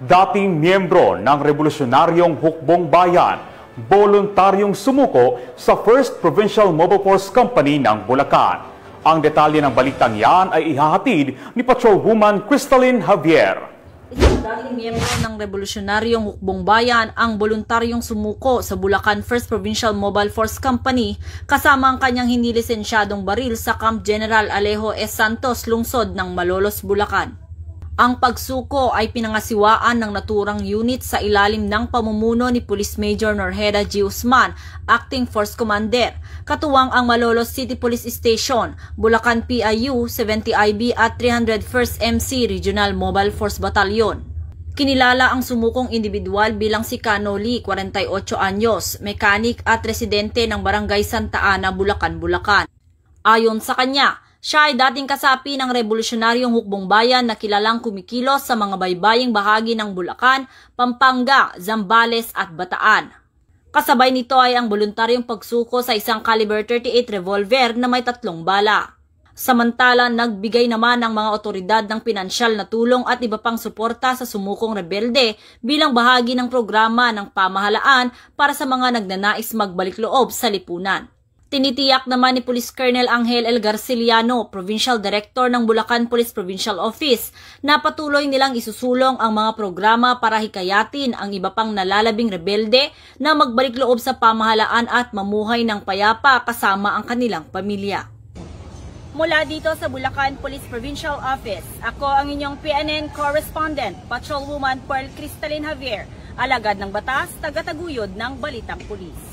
dating miyembro ng Revolusyonaryong Hukbong Bayan, voluntaryong sumuko sa 1st Provincial Mobile Force Company ng Bulacan. Ang detalye ng balitang yan ay ihahatid ni Patrolwoman Cristalyn Javier. Isang dating miyembro ng Revolusyonaryong Hukbong Bayan ang voluntaryong sumuko sa Bulacan 1st Provincial Mobile Force Company kasama ang kanyang hindi lisensyadong baril sa Camp General Alejo S. Santos, lungsod ng Malolos, Bulacan. Ang pagsuko ay pinangasiwaan ng naturang unit sa ilalim ng pamumuno ni Police Major Norheda G. Usman, Acting Force Commander, katuwang ang Malolos City Police Station, Bulacan PIU, 70IB at 301st MC Regional Mobile Force Battalion. Kinilala ang sumukong individual bilang si Cano Lee, 48 anyos, mekanik at residente ng Barangay Santa Ana, Bulacan, Bulacan. Ayon sa kanya, siya ay dating kasapi ng Revolusyonaryong Hukbong Bayan na kilalang kumikilos sa mga baybaying bahagi ng Bulacan, Pampanga, Zambales at Bataan. Kasabay nito ay ang voluntaryong pagsuko sa isang caliber 38 revolver na may 3 bala. Samantala, nagbigay naman ang mga otoridad ng pinansyal na tulong at iba pang suporta sa sumukong rebelde bilang bahagi ng programa ng pamahalaan para sa mga nagnanais magbalik loob sa lipunan. Tinitiyak naman ni Police Colonel Angel L. Garciliano, Provincial Director ng Bulacan Police Provincial Office, na patuloy nilang isusulong ang mga programa para hikayatin ang iba pang nalalabing rebelde na magbalik loob sa pamahalaan at mamuhay ng payapa kasama ang kanilang pamilya. Mula dito sa Bulacan Police Provincial Office, ako ang inyong PNN Correspondent, Patrolwoman Pearl Cristalyn Javier, alagad ng batas, tagataguyod ng Balitang Pulis.